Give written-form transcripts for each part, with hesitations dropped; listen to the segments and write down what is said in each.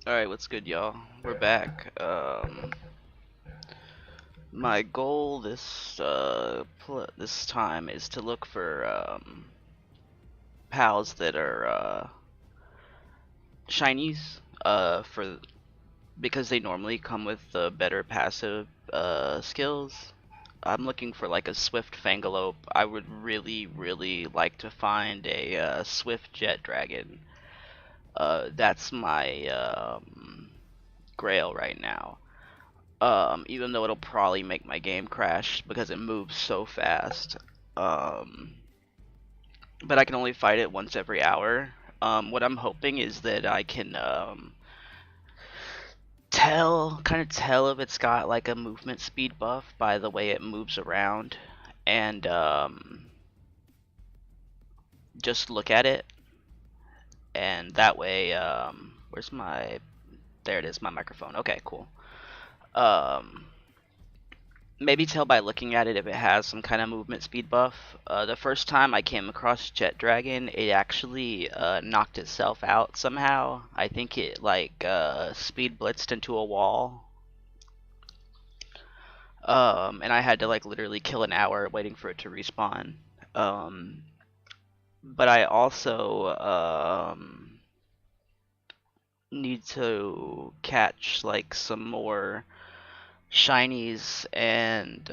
Alright, what's good, y'all? We're back. My goal this time is to look for pals that are shinies. For because they normally come with better passive skills. I'm looking for like a Swift Fangalope. I would really like to find a Swift Jet Dragon. That's my grail right now. Even though it'll probably make my game crash because it moves so fast. Um, but I can only fight it once every hour. What I'm hoping is that I can kind of tell if it's got like a movement speed buff by the way it moves around, and just look at it, and that way, where's my? There it is, my microphone. Okay, cool. Um, Maybe tell by looking at it if it has some kind of movement speed buff. The first time I came across Jet Dragon, it actually knocked itself out somehow. I think it like speed blitzed into a wall. And I had to like literally kill an hour waiting for it to respawn. Um, but I also need to catch like some more shinies and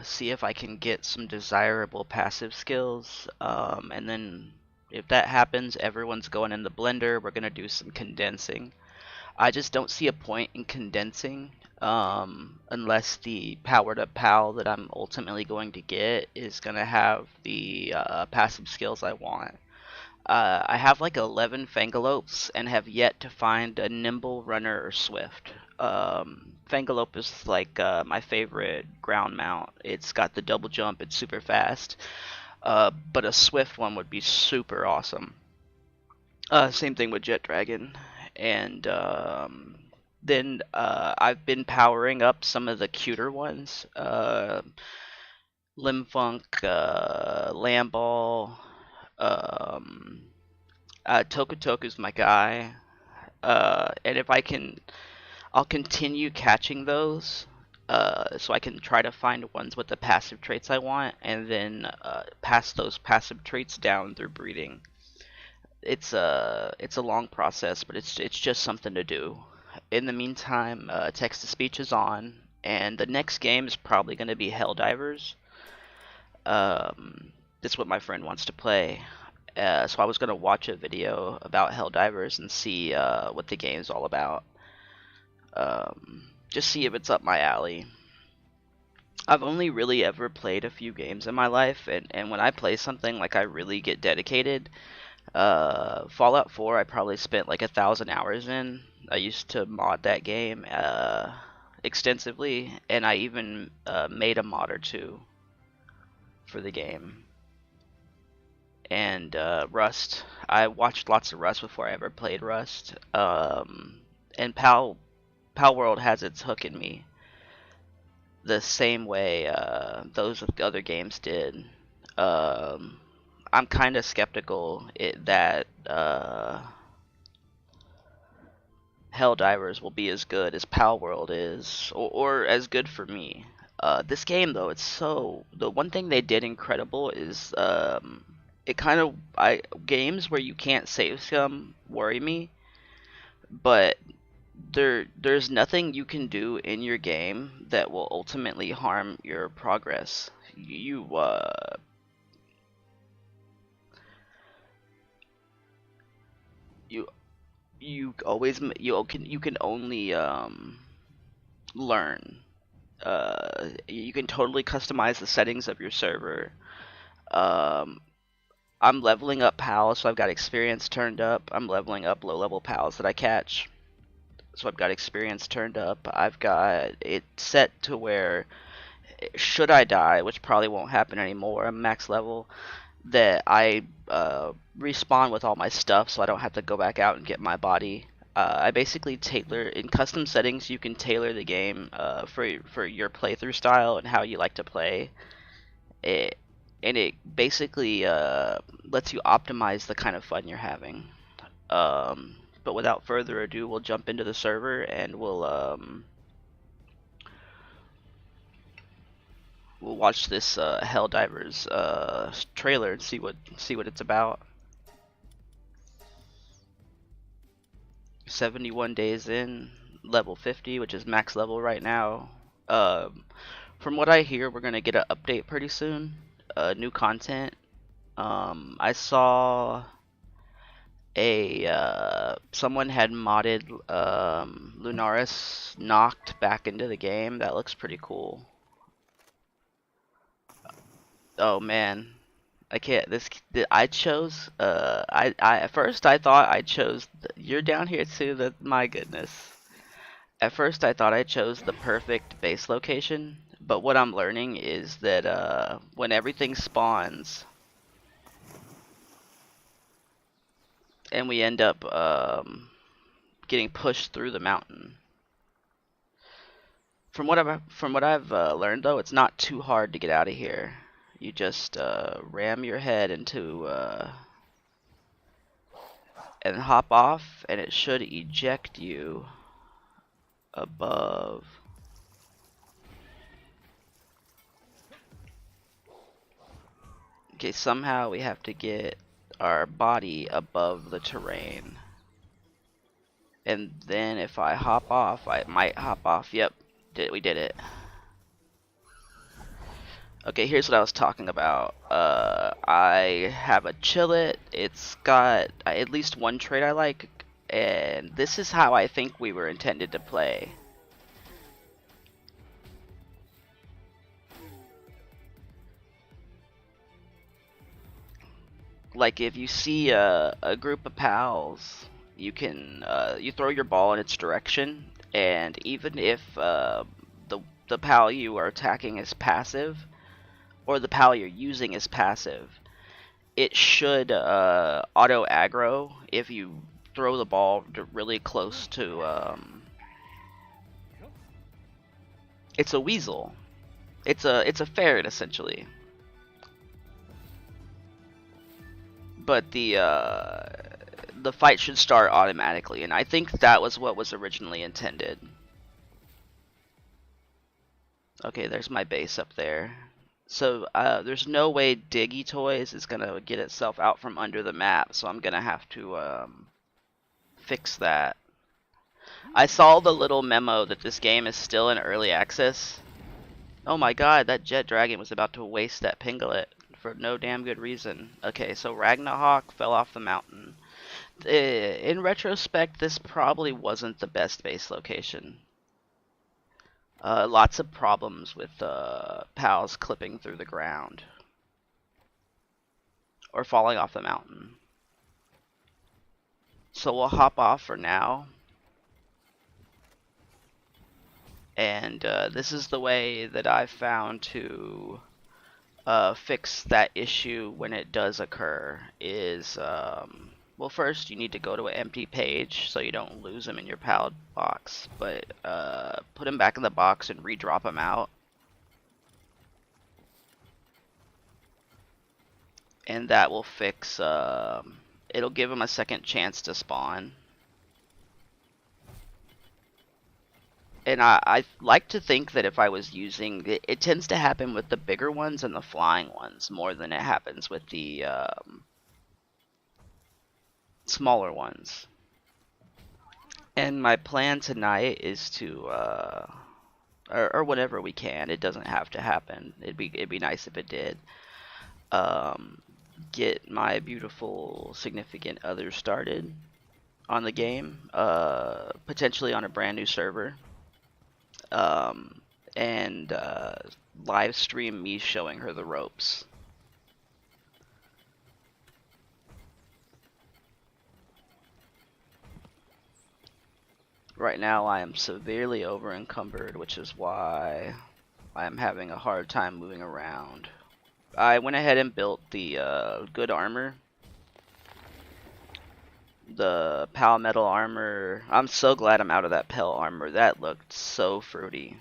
see if I can get some desirable passive skills. And then if that happens, everyone's going in the blender. We're gonna do some condensing. I just don't see a point in condensing unless the powered up PAL that I'm ultimately going to get is gonna have the passive skills I want. I have like 11 Fangalopes and have yet to find a Nimble, Runner, or Swift. Fangalope is like my favorite ground mount. It's got the double jump, it's super fast. But a Swift one would be super awesome. Same thing with Jet Dragon. And then I've been powering up some of the cuter ones. Limfunk, Lamball, um, Tokutoku's my guy. And if I can, I'll continue catching those. So I can try to find ones with the passive traits I want, and then pass those passive traits down through breeding. It's a long process, but it's just something to do. In the meantime, text to speech is on, and the next game is probably going to be Helldivers. That's what my friend wants to play. So I was gonna watch a video about Helldivers and see what the game's all about. Just see if it's up my alley. I've only really ever played a few games in my life, and when I play something, like I really get dedicated. Fallout 4, I probably spent like 1,000 hours in. I used to mod that game extensively, and I even made a mod or two for the game. And Rust. I watched lots of Rust before I ever played Rust. And Palworld has its hook in me the same way those other games did. Um, I'm kind of skeptical that Helldivers will be as good as Palworld is, or as good for me. This game though, the one thing they did incredible is it kind of I games where you can't save scum worry me, but there's nothing you can do in your game that will ultimately harm your progress. You you always you can only learn. You can totally customize the settings of your server. Um, I'm leveling up pals, so I've got experience turned up. I'm leveling up low level pals that I catch, so I've got experience turned up. I've got it set to where should I die, which probably won't happen anymore, I'm max level, that I respawn with all my stuff so I don't have to go back out and get my body. I basically tailor in custom settings. You can tailor the game for your playthrough style and how you like to play. It and it basically lets you optimize the kind of fun you're having. Um, But without further ado, we'll jump into the server and we'll watch this Helldivers trailer and see what it's about. 71 days in, level 50, which is max level right now. From what I hear, we're gonna get an update pretty soon. New content. I saw someone had modded Lunaris knocked back into the game. That looks pretty cool. Oh man, I can't. I chose. I at first I thought I chose. You're down here too. That my goodness. At first I thought I chose the perfect base location, but what I'm learning is that when everything spawns and we end up getting pushed through the mountain. From what I've learned though, it's not too hard to get out of here. You just ram your head into and hop off, and it should eject you above. Okay, somehow we have to get our body above the terrain. And then if I hop off, I might hop off. Yep, we did it. Okay, here's what I was talking about. I have a Chillet. It's got at least one trait I like, and this is how I think we were intended to play. Like if you see a group of pals, you can you throw your ball in its direction, and even if the pal you are attacking is passive, or the pal you're using is passive, it should auto aggro if you throw the ball really close to. It's a weasel. It's a ferret essentially. But the fight should start automatically, and I think that was what was originally intended. Okay, there's my base up there. So there's no way Diggy Toys is gonna get itself out from under the map, so I'm gonna have to fix that. I saw the little memo that this game is still in early access. Oh my god, that Jet Dragon was about to waste that Pinglet for no damn good reason. Okay, so Ragnarok fell off the mountain. In retrospect, this probably wasn't the best base location. Lots of problems with pals clipping through the ground or falling off the mountain. So we'll hop off for now. And this is the way that I've found to fix that issue when it does occur is, well, first you need to go to an empty page so you don't lose them in your pal box, but put them back in the box and re-drop them out. And that will fix, it'll give them a second chance to spawn. And I like to think that if I was using it tends to happen with the bigger ones and the flying ones more than it happens with the smaller ones. And my plan tonight is to or whenever we can, it doesn't have to happen. It'd be nice if it did. Get my beautiful significant other started on the game, potentially on a brand new server. And live stream me showing her the ropes. Right now I am severely over encumbered, which is why I am having a hard time moving around. I went ahead and built the good armor. The PAL metal armor. I'm so glad I'm out of that PAL armor. That looked so fruity.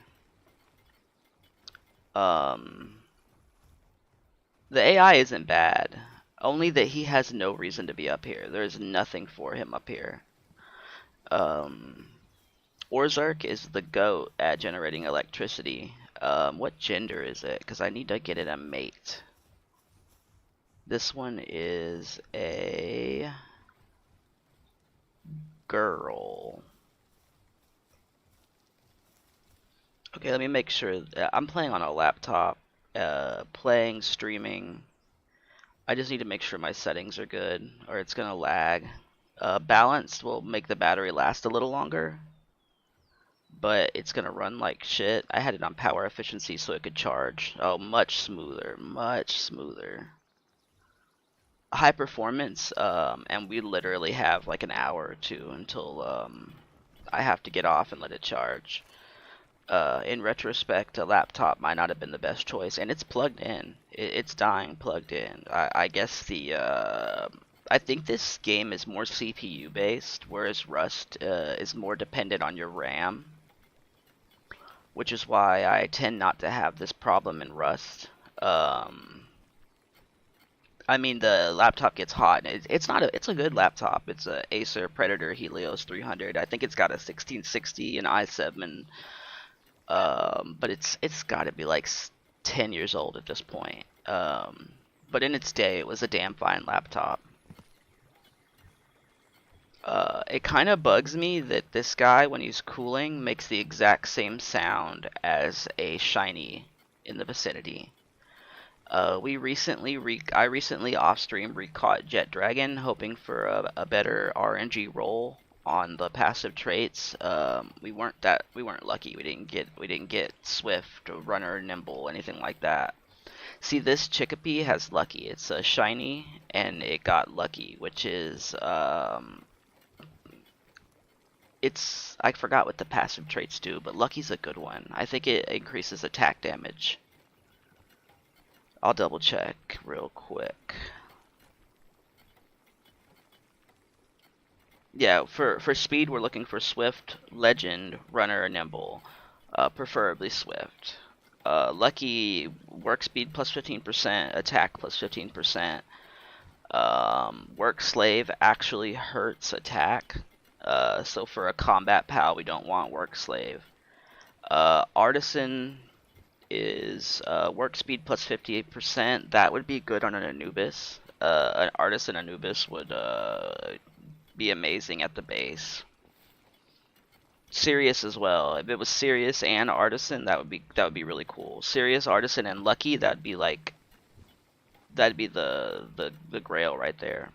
The AI isn't bad. Only that he has no reason to be up here. There's nothing for him up here. Um, Orzark is the goat at generating electricity. What gender is it? Because I need to get it a mate. This one is a girl. Okay, let me make sure. I'm playing on a laptop. Playing, streaming. I just need to make sure my settings are good, or it's gonna lag. Balanced will make the battery last a little longer, but it's gonna run like shit. I had it on power efficiency so it could charge. Oh, much smoother, much smoother. High performance, and we literally have like an hour or two until I have to get off and let it charge. In retrospect, a laptop might not have been the best choice, and it's plugged in. It's dying plugged in. I guess I think this game is more CPU based, whereas Rust is more dependent on your RAM, which is why I tend not to have this problem in Rust. I mean, the laptop gets hot. It's not a. It's a good laptop. It's a Acer Predator Helios 300. I think it's got a 1660 and i7. But it's got to be like 10 years old at this point. But in its day, it was a damn fine laptop. It kind of bugs me that this guy, when he's cooling, makes the exact same sound as a shiny in the vicinity. I recently off stream recaught Jet Dragon, hoping for a better RNG roll on the passive traits. We weren't lucky. We didn't get Swift, or Runner, Nimble, anything like that. See, this Chickapee has lucky. It's a shiny, and it got lucky, which is I forgot what the passive traits do, but lucky's a good one. I think it increases attack damage. I'll double check real quick. Yeah, for speed, we're looking for Swift, Legend, Runner, or Nimble. Preferably Swift. Lucky, work speed plus 15%, attack plus 15%. Work Slave actually hurts attack. So for a combat pal, we don't want Work Slave. Artisan is work speed plus 58%. That would be good on an Anubis. An Artisan Anubis would be amazing at the base. Sirius as well. If it was Sirius and Artisan, that would be really cool. Sirius, Artisan, and Lucky, that'd be the grail right there.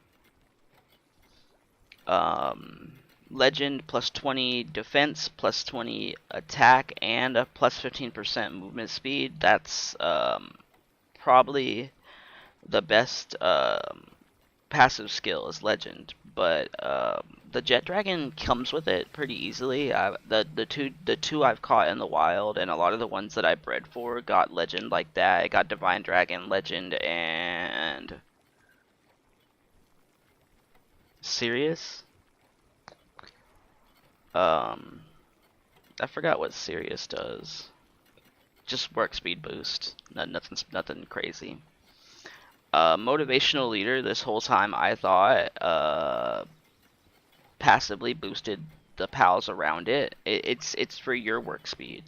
Legend plus 20 defense, plus 20 attack, and a plus 15% movement speed. That's probably the best passive skill is Legend, but the Jet Dragon comes with it pretty easily. The two I've caught in the wild, and a lot of the ones that I bred for got Legend like that. I got Divine Dragon, Legend, and Sirius. I forgot what Sirius does. Just work speed boost. Nothing crazy. Motivational leader. This whole time I thought passively boosted the pals around it. It's for your work speed,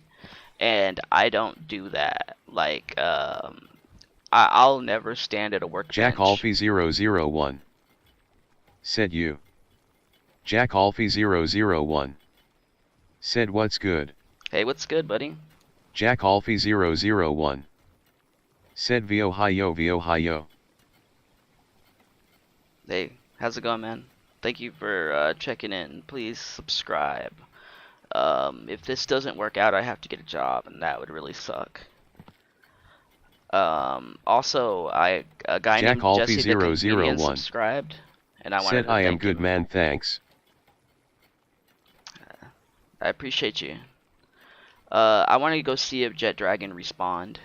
and I don't do that. Like I'll never stand at a workbench. Jack Alfie 001 said you. Jack Alfie 001 said what's good. Hey, what's good, buddy? Jack Alfie 001 said Vio hi yo. Hey, how's it going, man? Thank you for checking in. Please subscribe. If this doesn't work out, I have to get a job, and that would really suck. Also, a guy Jack named Alfie Jesse the Comedian 001 subscribed, and I wanted said to I am thank good him. man, thanks. I appreciate you. I want to go see if Jet Dragon respawned.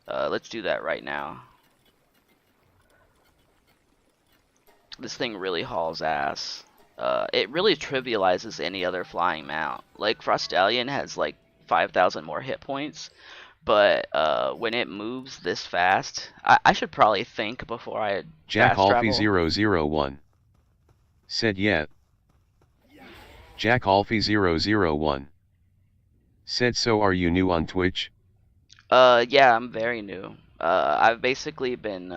Let's do that right now. This thing really hauls ass. It really trivializes any other flying mount. Like, Frostallion has like 5,000 more hit points, but when it moves this fast, I should probably think before I Jack fast Alfie travel. 001 said yeah. JackAlfie001. Said, so are you new on Twitch? Yeah, I'm very new. I've basically been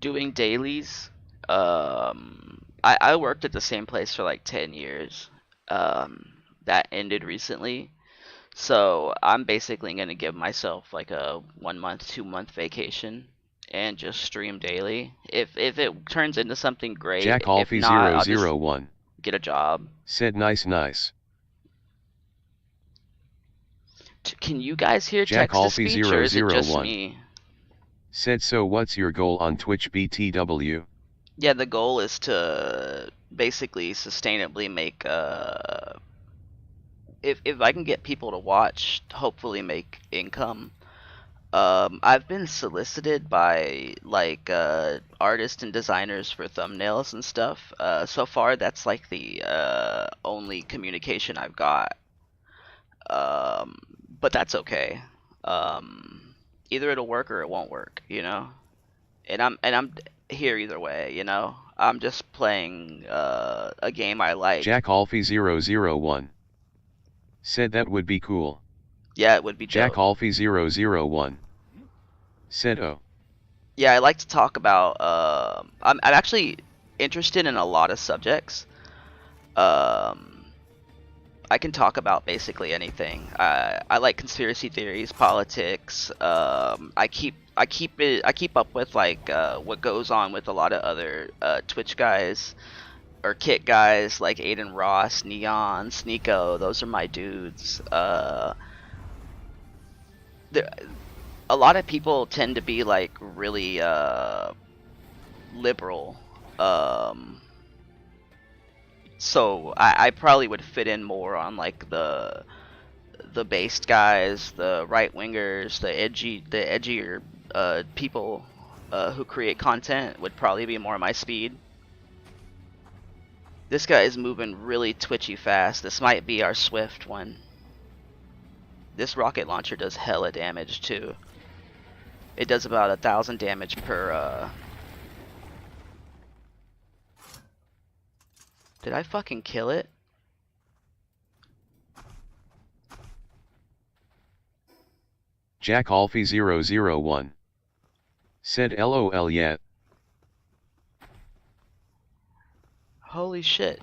doing dailies. I worked at the same place for like 10 years. That ended recently. So I'm basically gonna give myself like a 1 month, 2 month vacation and just stream daily. If it turns into something great, if not, I'll just JackAlfie001. get a job. Said, nice. Can you guys hear text to speech or is it just JackAlfie001. me? Said, so what's your goal on Twitch BTW? Yeah, the goal is to basically sustainably make if I can get people to watch, hopefully make income. I've been solicited by like artists and designers for thumbnails and stuff. So far, that's like the only communication I've got. Um, but that's okay. Either it'll work or it won't work, you know. And I'm here either way, you know. I'm just playing a game I like. JackAlfie001. Said that would be cool. Yeah, it would be dope. JackAlfie001. Said, oh. Yeah, I like to talk about. I'm actually interested in a lot of subjects. Um, I can talk about basically anything. I like conspiracy theories, politics. I keep up with like what goes on with a lot of other Twitch guys or Kit guys like Aiden Ross, Neon, Sneeko. Those are my dudes. There, a lot of people tend to be like really liberal. Um, so I probably would fit in more on like the based guys, the right wingers, the edgier people who create content would probably be more my speed. This guy is moving really twitchy fast. This might be our Swift one. This rocket launcher does hella damage too. It does about 1,000 damage per Did I fucking kill it? JackAlfie001. Said, lol yet. Holy shit.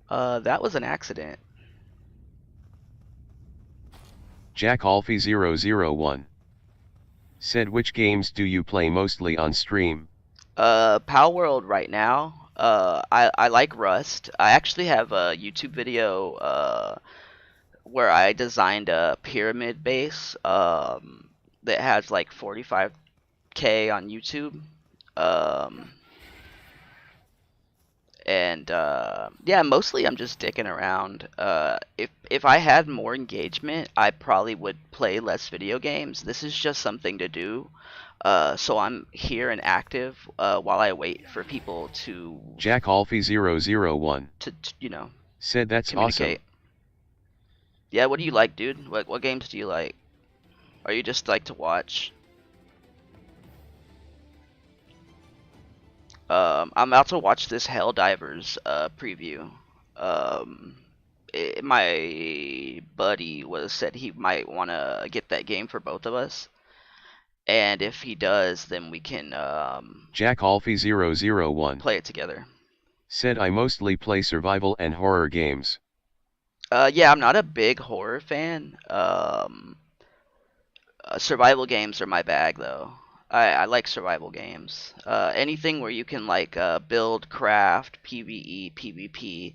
That was an accident. JackAlfie001. Said, which games do you play mostly on stream? PALWORLD right now. I like Rust. I actually have a YouTube video where I designed a pyramid base that has like 45K on YouTube. Um, and yeah, mostly I'm just dicking around. If I had more engagement, I probably would play less video games. This is just something to do. So I'm here and active while I wait for people to JackAlfie001. you know, Said, that's communicate. awesome. Yeah, what do you like, dude? What games do you like? Or you just like to watch? I'm about to watch this Helldivers preview. My buddy said he might want to get that game for both of us, and if he does, then we can JackAlfie001. play it together. Said, I mostly play survival and horror games. Yeah, I'm not a big horror fan. Survival games are my bag though. I like survival games. Anything where you can like build, craft, PvE, PvP.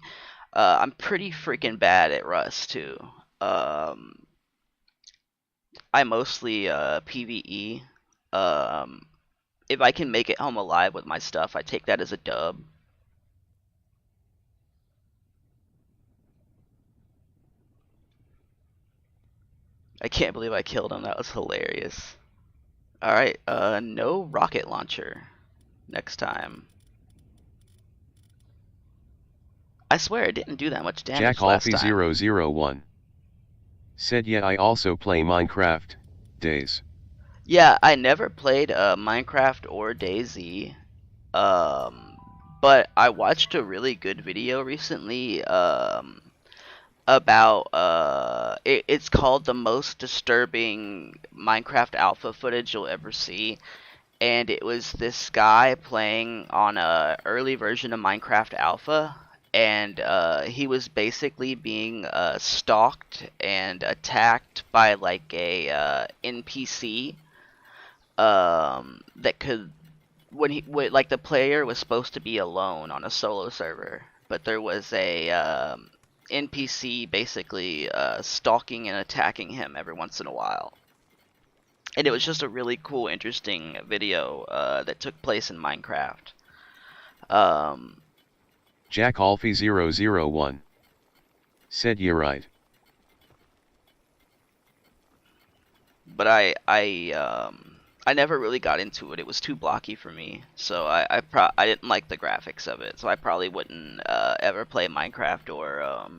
I'm pretty freaking bad at Rust too. Um, I mostly PvE. Um, if I can make it home alive with my stuff, I take that as a dub. I can't believe I killed him. That was hilarious. Alright, no rocket launcher next time. I swear it didn't do that much damage last time. JackAlfie001. Said, yeah, I also play Minecraft. Days. Yeah, I never played Minecraft or DayZ, um, But I watched a really good video recently about it's called the most disturbing Minecraft alpha footage you'll ever see, and it was this guy playing on a early version of Minecraft alpha, and he was basically being stalked and attacked by like a NPC that could like the player was supposed to be alone on a solo server, but there was a NPC basically stalking and attacking him every once in a while. And it was just a really cool, interesting video that took place in Minecraft. Um, Jack Alfie001 said you're right. but I never really got into it. It was too blocky for me, so I didn't like the graphics of it. So I probably wouldn't ever play Minecraft or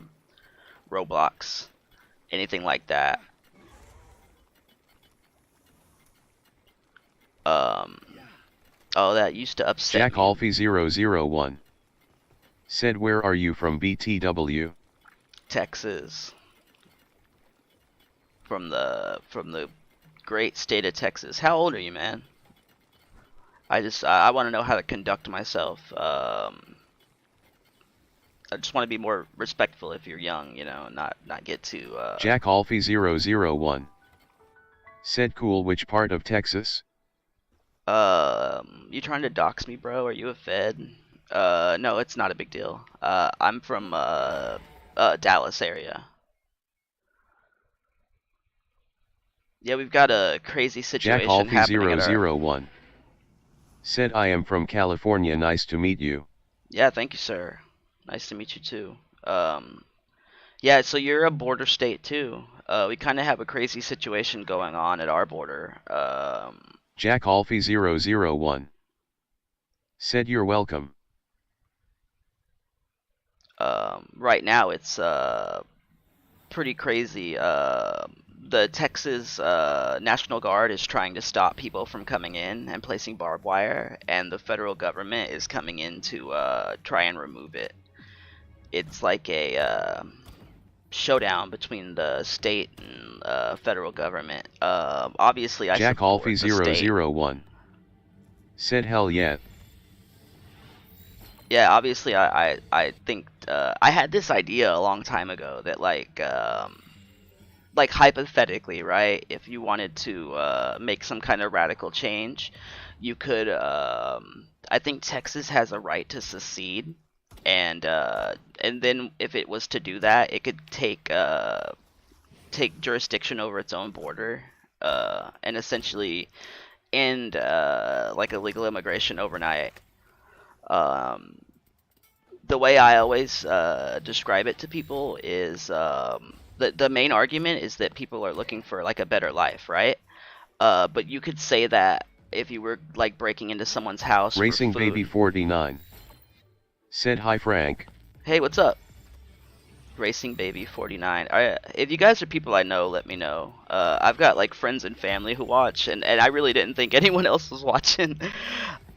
Roblox, anything like that. Um, oh, that used to upset Jack me. Alfie001 said where are you from BTW? Texas, from the great state of Texas. How old are you, man? I want to know how to conduct myself. I just want to be more respectful if you're young, not get too. Jack Alfie001 said cool, which part of Texas? You trying to dox me, bro? Are you a Fed? No, it's not a big deal. I'm from Dallas area. Yeah, we've got a crazy Jack situation happening at our. Alfie001 said I am from California, nice to meet you. Yeah, thank you, sir. Nice to meet you too. Yeah, so you're a border state too. We kind of have a crazy situation going on at our border. Jack Alfie001 said you're welcome. Right now it's pretty crazy. The Texas National Guard is trying to stop people from coming in and placing barbed wire, and the federal government is coming in to try and remove it. It's like a showdown between the state and federal government. Obviously, I Jack support the state. Alfie001 said hell yeah. Yeah, obviously, I think I had this idea a long time ago that like hypothetically, right? If you wanted to make some kind of radical change, you could. I think Texas has a right to secede, and then if it was to do that, it could take jurisdiction over its own border, and essentially end like illegal immigration overnight. Um, the way I always describe it to people is the main argument is that people are looking for like a better life, right? But you could say that if you were like breaking into someone's house Racing for Baby food. 49 said hi Frank. Hey, what's up? Racing Baby 49. If you guys are people I know, let me know. I've got like friends and family who watch, and I really didn't think anyone else was watching.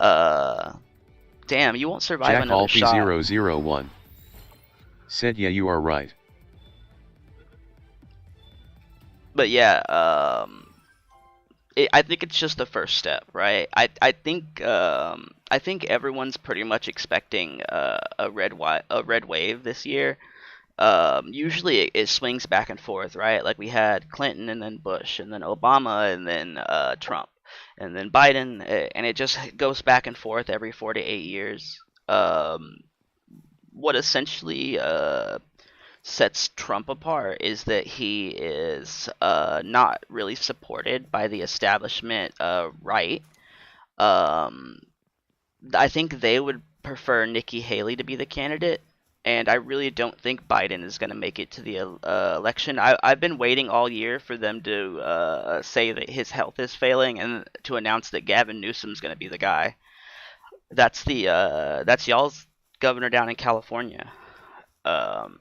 Uh, Damn, you won't survive Jack another shot. Alfie001 said yeah, you are right. But yeah, I think it's just the first step, right? I think everyone's pretty much expecting a red wave this year. Usually it swings back and forth, right? Like we had Clinton and then Bush and then Obama and then Trump and then Biden, and it just goes back and forth every 4 to 8 years. What essentially sets Trump apart is that he is not really supported by the establishment right. Um, I think they would prefer Nikki Haley to be the candidate, and I really don't think Biden is going to make it to the election. I've been waiting all year for them to say that his health is failing and to announce that Gavin Newsom's going to be the guy. That's y'all's governor down in California. Um,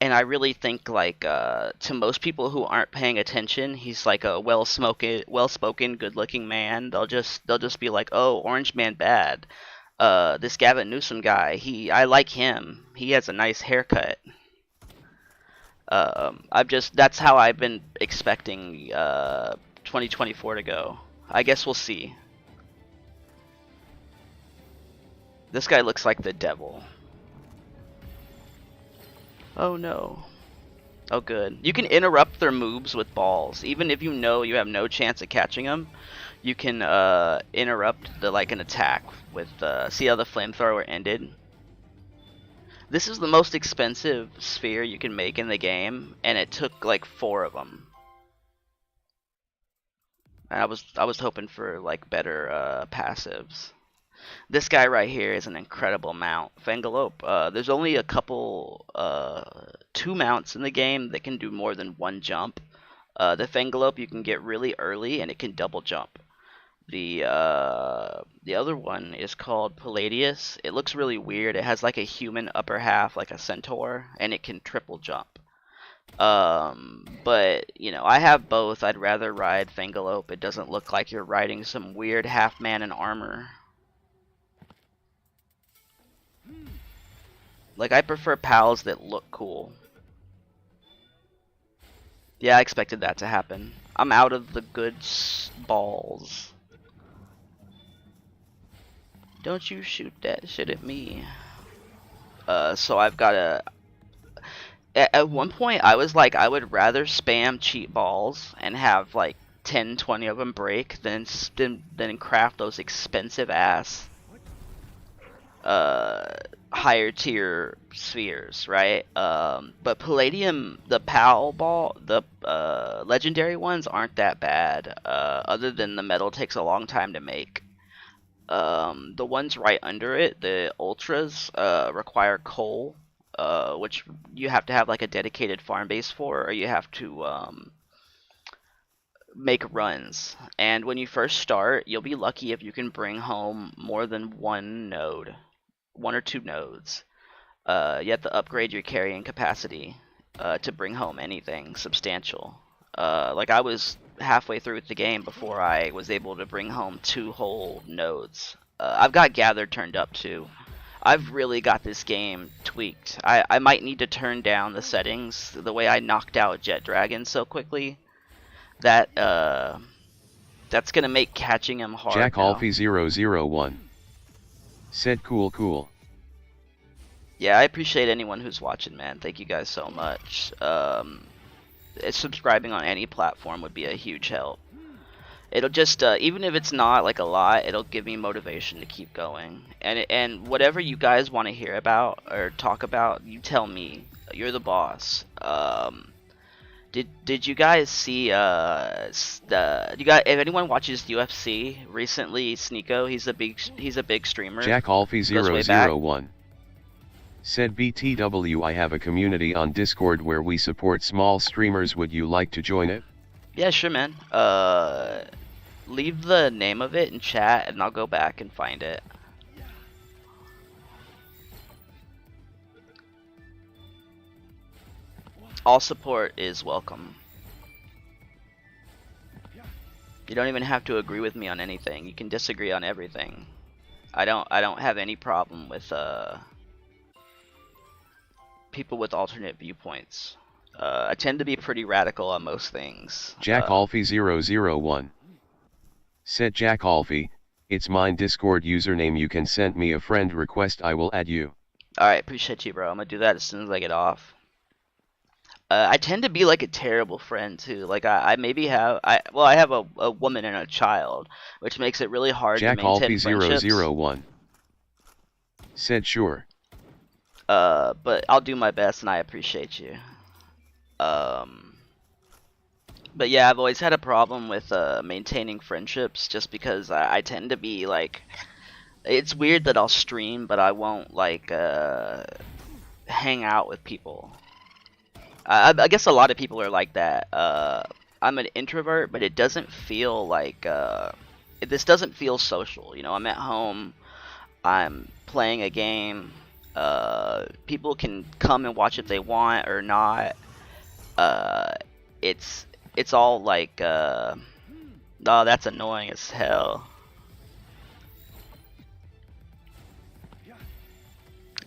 and I really think like to most people who aren't paying attention, he's like a well spoken, good looking man. They'll just be like, oh, Orange Man bad. This Gavin Newsom guy, I like him. He has a nice haircut. That's how I've been expecting 2024 to go. I guess we'll see. This guy looks like the devil. Oh no. Oh good. You can interrupt their moves with balls. Even if you know you have no chance of catching them, you can interrupt an attack with see how the flamethrower ended? This is the most expensive sphere you can make in the game, and it took like 4 of them. And I was hoping for like better passives. This guy right here is an incredible mount, Fangalope. There's only a couple, 2 mounts in the game that can do more than 1 jump. The Fangalope you can get really early, and it can double jump. The other one is called Palladius. It looks really weird. It has like a human upper half, like a centaur, and it can triple jump. But you know, I have both. I'd rather ride Fangalope. It doesn't look like you're riding some weird half man in armor. Like, I prefer pals that look cool. Yeah, I expected that to happen. I'm out of the good balls. Don't you shoot that shit at me. So I've got a... At one point, I was like, I would rather spam cheat balls and have like 10, 20 of them break than craft those expensive ass higher tier spheres, right? But Palladium, the PAL ball, the legendary ones aren't that bad, other than the metal takes a long time to make. The ones right under it, the ultras, require coal, which you have to have like a dedicated farm base for, or you have to make runs. And when you first start, you'll be lucky if you can bring home more than 1 node, 1 or 2 nodes. You have to upgrade your carrying capacity to bring home anything substantial. Like, I was halfway through the game before I was able to bring home 2 whole nodes. I've got Gather turned up too. I've really got this game tweaked. I might need to turn down the settings. The way I knocked out Jet Dragon so quickly, that that's gonna make catching him hard. Jack Alfie001 said cool. Yeah, I appreciate anyone who's watching, man. Thank you guys so much. Subscribing on any platform would be a huge help. It'll just, even if it's not like a lot, it'll give me motivation to keep going. And whatever you guys want to hear about or talk about, you tell me. You're the boss. Did you guys see if anyone watches UFC recently? Sneeko, he's a big streamer. Jack Alfie001 said BTW, I have a community on Discord where we support small streamers. Would you like to join it? Yeah, sure, man. Leave the name of it in chat and I'll go back and find it. All support is welcome. You don't even have to agree with me on anything. You can disagree on everything. I don't have any problem with people with alternate viewpoints. I tend to be pretty radical on most things. Jack Alfie001 said, Jack Alfie, it's mine Discord username. You can send me a friend request. I will add you. Alright, appreciate you, bro. I'm gonna do that as soon as I get off. I tend to be like a terrible friend too. Like, I maybe have I have a woman and a child, which makes it really hard Jack to maintain friendships. Alfie001 said sure. But I'll do my best and I appreciate you. But yeah, I've always had a problem with maintaining friendships just because I tend to be like, it's weird that I'll stream but I won't like hang out with people. I guess a lot of people are like that. I'm an introvert, but it doesn't feel like this doesn't feel social. You know, I'm at home, I'm playing a game. People can come and watch if they want or not. It's all like, oh, that's annoying as hell.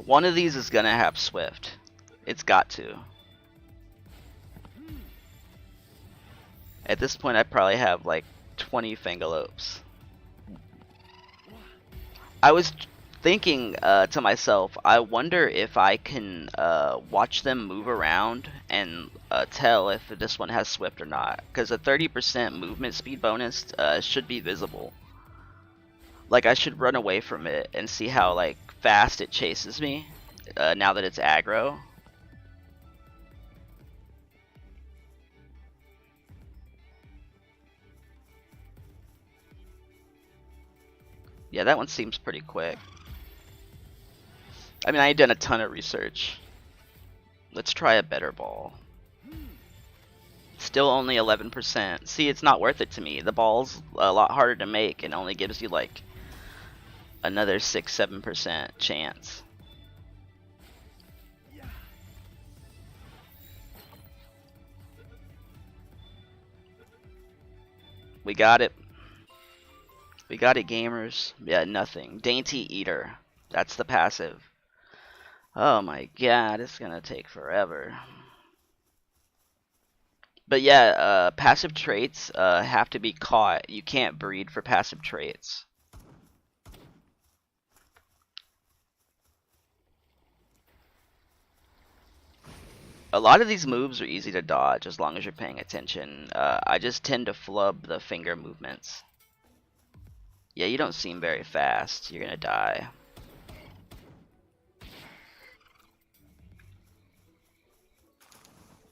One of these is gonna have Swift. It's got to. At this point, I probably have like 20 Fangalopes. I was thinking to myself, I wonder if I can watch them move around and tell if this one has Swift or not. Because a 30% movement speed bonus should be visible. Like, I should run away from it and see how like fast it chases me now that it's aggro. Yeah, that one seems pretty quick. I mean, I ain't done a ton of research. Let's try a better ball. Still only 11%. See, it's not worth it to me. The ball's a lot harder to make and only gives you like another 6-7% chance. We got it. We got it, gamers. Yeah, nothing. Dainty Eater. That's the passive. Oh my god, it's gonna take forever. But yeah, passive traits have to be caught. You can't breed for passive traits. A lot of these moves are easy to dodge as long as you're paying attention. I just tend to flub the finger movements. Yeah, you don't seem very fast. You're gonna die.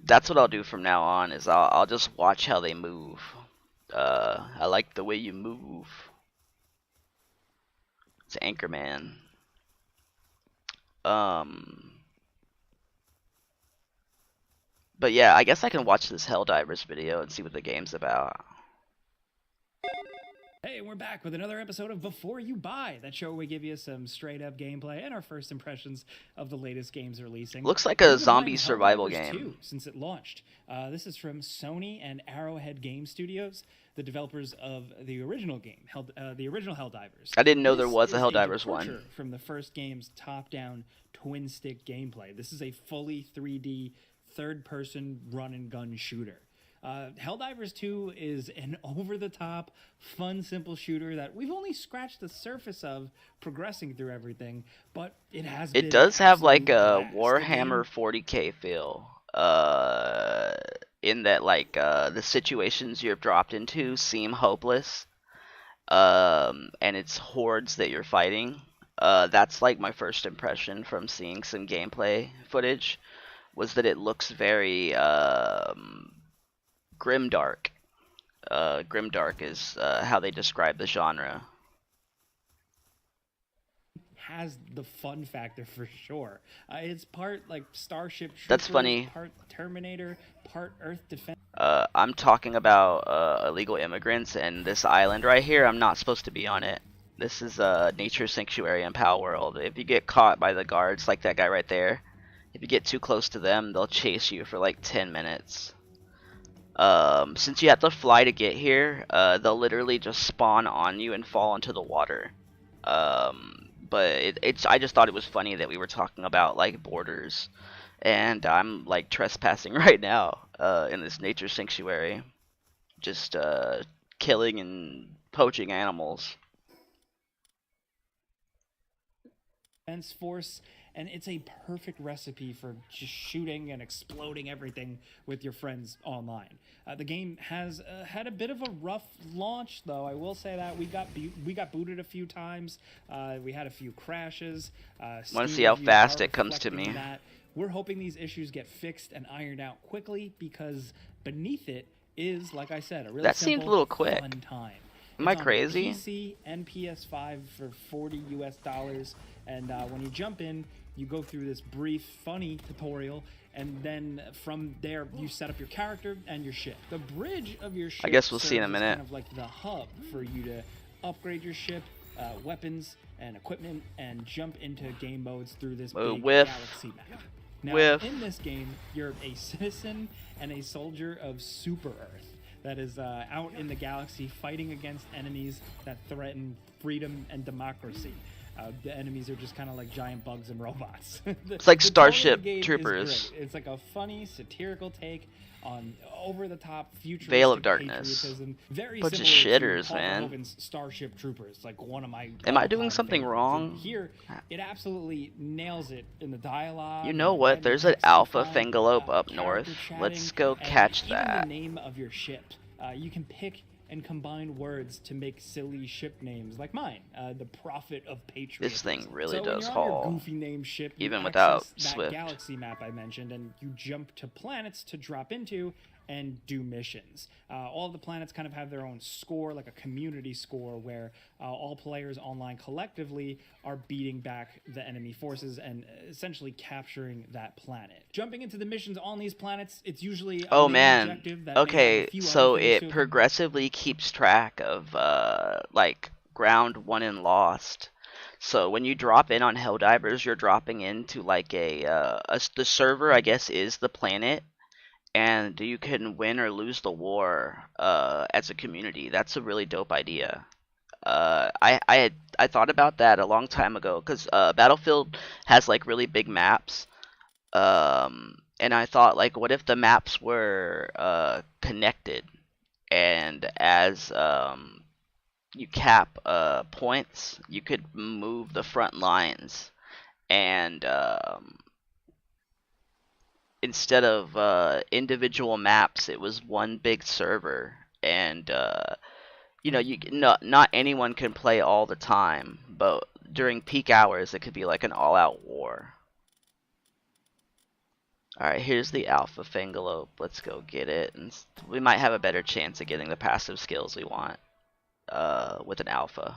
That's what I'll do from now on, is I'll just watch how they move. I like the way you move. It's Anchorman. But yeah, I guess I can watch this Helldivers video and see what the game's about. Hey, we're back with another episode of Before You Buy, that show where we give you some straight-up gameplay and our first impressions of the latest games releasing. Looks like a zombie survival game. 2 since it launched. This is from Sony and Arrowhead Game Studios, the developers of the original game, the original Helldivers. I didn't know there was a Helldivers one. From the first game's top-down twin-stick gameplay. This is a fully 3D, third-person run-and-gun shooter. Helldivers 2 is an over-the-top, fun, simple shooter that we've only scratched the surface of progressing through everything, but it has been. It does have like a Warhammer 40k feel. In that like the situations you're dropped into seem hopeless. And it's hordes that you're fighting. That's like my first impression from seeing some gameplay footage, was that it looks very grimdark. Grimdark is how they describe the genre. Has the fun factor for sure. It's part like Starship Troopers, that's funny. Part Terminator, part Earth Defense. I'm talking about illegal immigrants, and this island right here, I'm not supposed to be on it. This is a nature sanctuary in PALWORLD. If you get caught by the guards, like that guy right there, if you get too close to them, they'll chase you for like 10 minutes. Since you have to fly to get here, they'll literally just spawn on you and fall into the water. But I just thought it was funny that we were talking about like borders, and I'm like trespassing right now in this nature sanctuary, just killing and poaching animals. Force, and it's a perfect recipe for just shooting and exploding everything with your friends online. The game has had a bit of a rough launch, though. I will say that we got booted a few times. We had a few crashes. Want to see how fast it comes to me. We're hoping these issues get fixed and ironed out quickly, because beneath it is, like I said, a really that simple, seems a little quick. fun time. Am I crazy? PC and PS5 for $40 US, and when you jump in, you go through this brief, funny tutorial, and then from there you set up your character and your ship. The bridge of your ship, I guess we'll see in a minute, kind of like the hub for you to upgrade your ship, weapons and equipment, and jump into game modes through this big galaxy map. Now, in this game, you're a citizen and a soldier of Super Earth that is out in the galaxy fighting against enemies that threaten freedom and democracy. The enemies are just kind of like giant bugs and robots. It's like the tone of the Starship game Troopers. is great. It's like a funny, satirical take on over-the-top Veil of futuristic Darkness. patriotism. Very Bunch of similar shitters, to Paul man. Verhoeven's Starship Troopers, like one of my Am I doing all-time something favorites. wrong? And here, it absolutely nails it in the dialogue. You know and what? the There's an text alpha defined, Fangalope up character north. chatting, Let's go and catch even that. the name of your ship. You can pick and combine words to make silly ship names like mine, the Prophet of Patriotism. This thing really so does when you're on haul, your goofy name ship, you even access without that Swift. galaxy map I mentioned, and you jump to planets to drop into and do missions. All of the planets kind of have their own score, like a community score, where all players online collectively are beating back the enemy forces and essentially capturing that planet. Jumping into the missions on these planets, it's usually a main objective that may have a Okay, few so other things to it it. progressively keeps track of like ground won and lost. So when you drop in on Helldivers, you're dropping into like the server, I guess, is the planet, and you can win or lose the war as a community. That's a really dope idea. I thought about that a long time ago because Battlefield has like really big maps, and I thought like, what if the maps were connected, and as you cap points, you could move the front lines, and instead of individual maps, it was one big server, and you know, not anyone can play all the time, but during peak hours, it could be like an all-out war. All right, here's the Alpha Fangalope. Let's go get it, and we might have a better chance of getting the passive skills we want with an Alpha.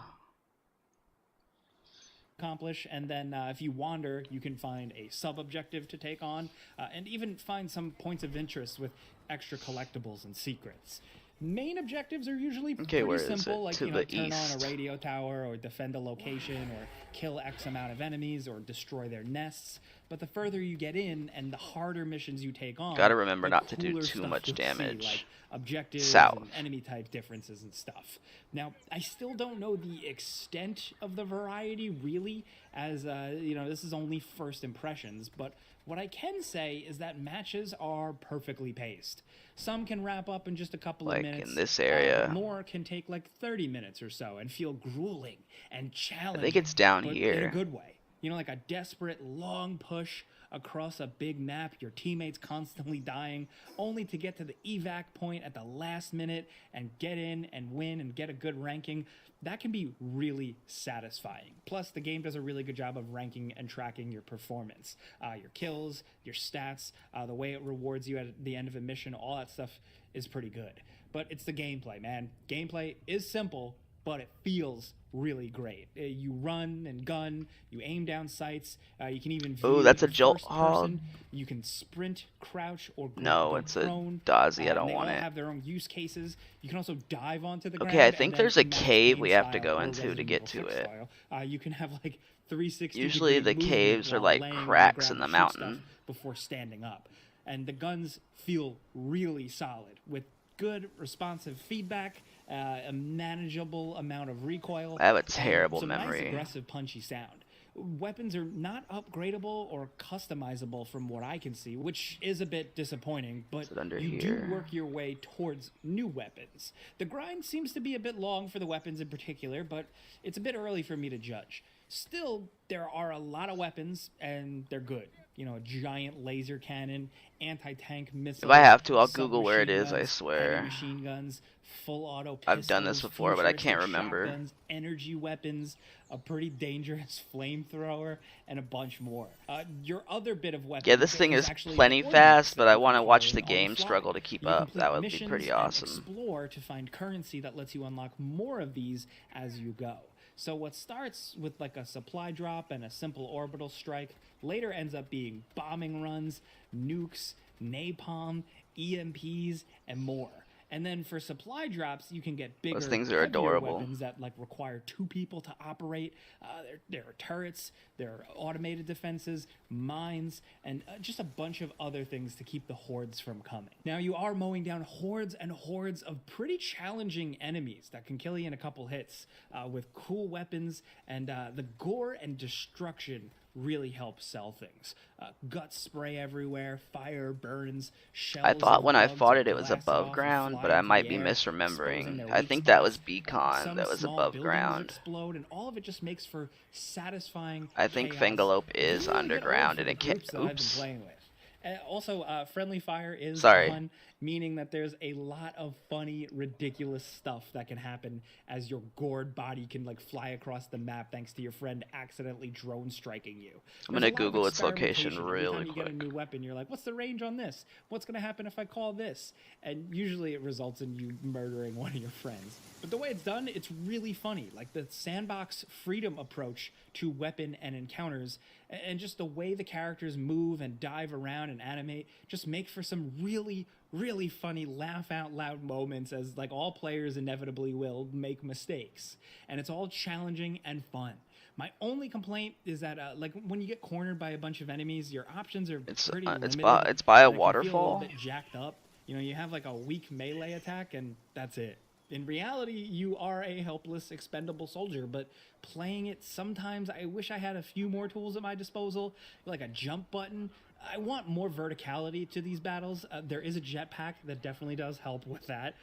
Accomplish, and then if you wander, you can find a sub-objective to take on, and even find some points of interest with extra collectibles and secrets. Main objectives are usually pretty simple, like to turn east. on a radio tower, or defend a location, or kill X amount of enemies, or destroy their nests. But the further you get in, and the harder missions you take on, Gotta remember the not to do cooler too stuff much you'll see, damage. like objectives South. and enemy type differences and stuff. Now, I still don't know the extent of the variety, really, as you know, this is only first impressions, but what I can say is that matches are perfectly paced. Some can wrap up in just a couple of minutes. Like in this area. But more can take like 30 minutes or so and feel grueling and challenging. I think it's down but here. in a good way. You know, like a desperate long push across a big map, your teammates constantly dying, only to get to the evac point at the last minute and get in and win and get a good ranking. That can be really satisfying. Plus, the game does a really good job of ranking and tracking your performance. Your kills, your stats, the way it rewards you at the end of a mission, all that stuff is pretty good. But it's the gameplay, man. Gameplay is simple, but it feels really great. You run and gun, you aim down sights, you can even view Ooh, that's a in jolt first hog. person. You can sprint, crouch, or No, go it's prone. a Dazzy. I don't they want all it. have their own use cases. You can also dive onto the ground. Okay, I think and then there's a in Max cave Payne we have to style go or into to Resident get Evil to 6 it. style, you can have like 360 Usually the degree caves are movement like while laying on cracks ground in the to shoot stuff mountain. before standing up. And the guns feel really solid with good responsive feedback, a manageable amount of recoil. I have a and terrible some memory. Nice aggressive punchy sound. Weapons are not upgradable or customizable from what I can see, which is a bit disappointing, but Is it under you here? do work your way towards new weapons. The grind seems to be a bit long for the weapons in particular, but it's a bit early for me to judge. Still, there are a lot of weapons, and they're good. You know, a giant laser cannon, anti-tank missiles. If I have to, I'll Google where it submachine is, I guns, swear. heavy machine guns, full auto pistols. I've done this before, but I can't futuristic remember. shotguns, energy weapons, a pretty dangerous flamethrower, and a bunch more. Your other bit of weapons. Yeah, this thing is actually plenty ordnance fast, but that I you want to can watch call the in on game fly. struggle to keep You up. complete That would be missions pretty and awesome. Explore to find currency that lets you unlock more of these as you go. So what starts with like a supply drop and a simple orbital strike later ends up being bombing runs, nukes, napalm, EMPs, and more. And then for supply drops, you can get bigger, Those things are heavier adorable. weapons that like require 2 people to operate. There are turrets, there are automated defenses, mines, and just a bunch of other things to keep the hordes from coming. Now you are mowing down hordes and hordes of pretty challenging enemies that can kill you in a couple hits with cool weapons, and the gore and destruction really helps sell things. Guts spray everywhere, fire burns, shells. I thought of when I bugs fought are it, it was blasted above off and ground, fly but I into might the be air, exposing misremembering. their I weak think that was spots. Beacon Some that was small above buildings ground. explode, and all of it just makes for satisfying I think chaos. Fangalope is Really underground, good and for it the can't. groups that I've been Oops. playing with. Also, friendly fire is Sorry. on, meaning that there's a lot of funny, ridiculous stuff that can happen as your gored body can like fly across the map thanks to your friend accidentally drone striking you. I'm gonna Google its location really Anytime you get a quick. new weapon, you're like, what's the range on this? What's gonna happen if I call this? And usually it results in you murdering one of your friends. But the way it's done, it's really funny. Like the sandbox freedom approach to weapon and encounters, and just the way the characters move and dive around and animate just make for some really, really funny laugh out loud moments, as like all players inevitably will make mistakes. And it's all challenging and fun. My only complaint is that like when you get cornered by a bunch of enemies, your options are pretty limited. It's by a and it can feel a waterfall. little bit jacked up. You know, you have like a weak melee attack, and that's it. In reality, you are a helpless, expendable soldier, but playing it, sometimes I wish I had a few more tools at my disposal, like a jump button. I want more verticality to these battles. There is a jetpack that definitely does help with that.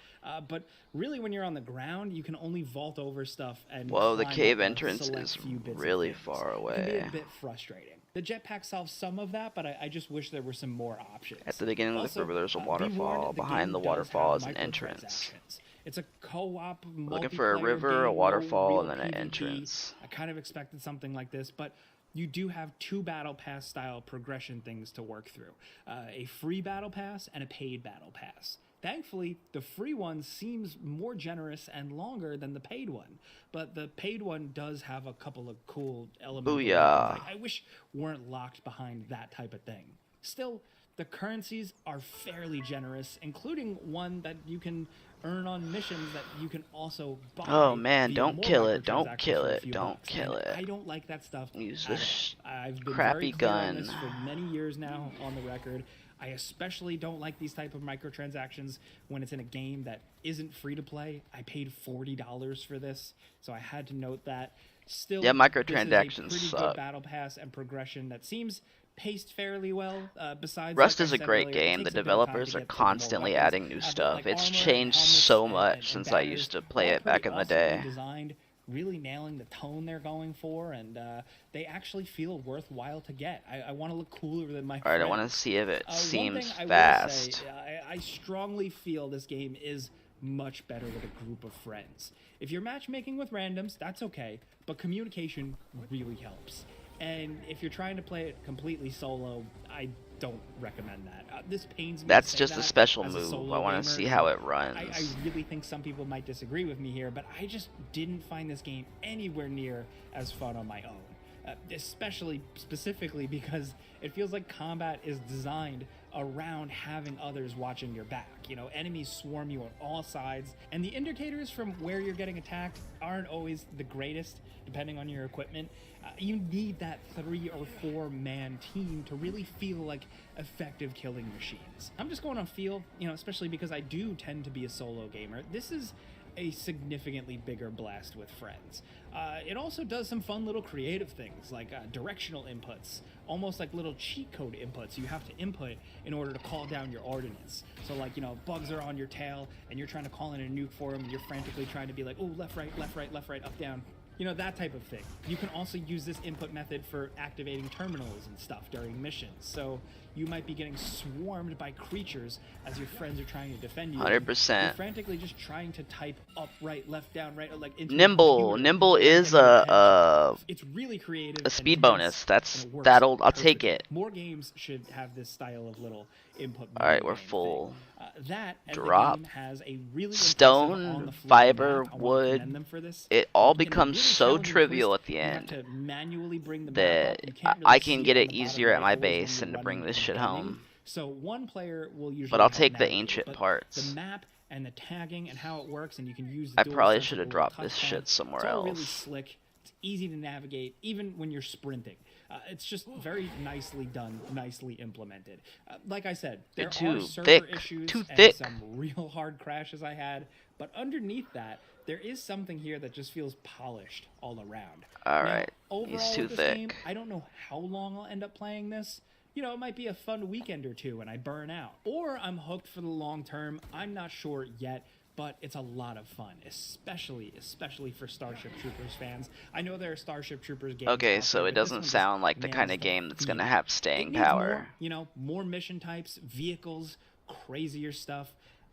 But really, when you're on the ground, you can only vault over stuff and Whoa, the climb cave up a entrance select is few bits of really things. far It can be away. a bit frustrating. The jetpack solves some of that, but I just wish there were some more options. At the beginning of the Also, river, there's a be waterfall. warned, the Behind game the does waterfall have is an entrance. microtransactions. It's a co-op Looking for a multiplayer river, a game, waterfall, no and then an real PvP. entrance. I kind of expected something like this, but you do have 2 battle pass style progression things to work through. A free battle pass and a paid battle pass. Thankfully, the free one seems more generous and longer than the paid one, but the paid one does have a couple of cool elements. Booyah. I wish weren't locked behind that type of thing. Still, the currencies are fairly generous, including one that you can earn on missions that you can also buy. Oh man, via don't more kill it, don't microtransactions kill for a it, few don't bucks. kill And it. I don't like that stuff. Use at this all. I've been crappy very clear on gun. this for many years now on the record. I especially don't like these type of microtransactions when it's in a game that isn't free to play. I paid $40 for this, so I had to note that. Still, Yeah, this is a microtransactions pretty suck. good battle pass and progression that seems paced fairly well. Besides, Rust like is I a said great earlier, it game. The takes a bit of time to developers are get to more constantly weapons. adding new But, stuff. like, It's armor, changed helmets, so and much since I banners, used to all play it back pretty in the awesomely day. designed, really nailing the tone they're going for, and they actually feel worthwhile to get. I want to look cooler than my Alright, friends. I want to see if it One seems thing I will fast. say, I strongly feel this game is much better with a group of friends. If you're matchmaking with randoms, that's okay, but communication really helps. And if you're trying to play it completely solo, I don't recommend that. This pains me. That's to say just a that special as a move. solo I want gamer, to see and how it I runs. really think some people might disagree with me here, but I just didn't find this game anywhere near as fun on my own. Especially, specifically because it feels like combat is designed around having others watching your back. You know, enemies swarm you on all sides, and the indicators from where you're getting attacked aren't always the greatest, depending on your equipment. You need that 3 or 4 man team to really feel like effective killing machines. I'm just going on feel, you know, especially because I do tend to be a solo gamer. This is a significantly bigger blast with friends. It also does some fun little creative things like directional inputs, almost like little cheat code inputs you have to input in order to call down your ordnance. So like, you know, bugs are on your tail and you're trying to call in a nuke for them and you're frantically trying to be like, oh, left, right, left, right, left, right, up, down. You know, that type of thing. You can also use this input method for activating terminals and stuff during missions. So you might be getting swarmed by creatures as your friends are trying to defend you. 100%. You're frantically just trying to type up, right, left, down, right, like into the Nimble. computer. Nimble is a It's really creative. a speed and bonus. tense, and it works I'll take perfectly. it. More games should have this style of little input. Alright, we're game full. thing. That and Drop. the game has a really Stone, impressive on-the-fly fiber, map. I wanna wood. commend them for this. It all In a becomes really so challenging trivial twist, at the you have end to manually bring the map that up. You can't really I see can get in it the bottom easier at right my always when base you're and to running bring this and shit gunning. home. So one player will usually But I'll help take the navigate, ancient but parts. The map and the tagging and how it works, and you can use the I dual probably should have sensible dropped this touchpad. shit somewhere It's all really else. slick. It's easy to navigate, even when you're sprinting. It's just very nicely done, nicely implemented. Like I said, there are server issues and some real hard crashes I had, but underneath that, there is something here that just feels polished all around. Alright, Overall, he's too with this thick. game, I don't know how long I'll end up playing this. You know, it might be a fun weekend or two and I burn out. Or I'm hooked for the long term. I'm not sure yet, but it's a lot of fun, especially for Starship Troopers fans. I know there are Starship Troopers games. Okay, so it doesn't sound like the kind of game that's gonna have staying power. More mission types, vehicles, crazier stuff.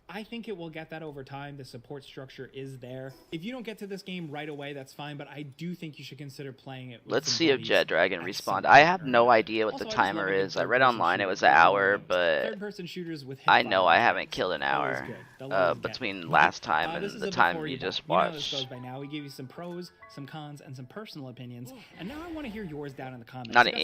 I think it will get that over time. The support structure is there. If you don't get to this game right away, that's fine, but I do think you should consider playing it with Let's some see if buddies Jet Dragon at respawned. some I point have or no another. idea what the Also, I just love timer a good is. I read third-person online it shooter. was an Everyone hour, knows. but Third-person shooters with I hip know fire I haven't games. killed an Always hour good. They'll always get between it. last time This and is the a time before you you just buy. You know how this goes watched. by now. We gave you some pros, some cons, and some personal opinions, and now I want to hear yours down in the comments. Not You an got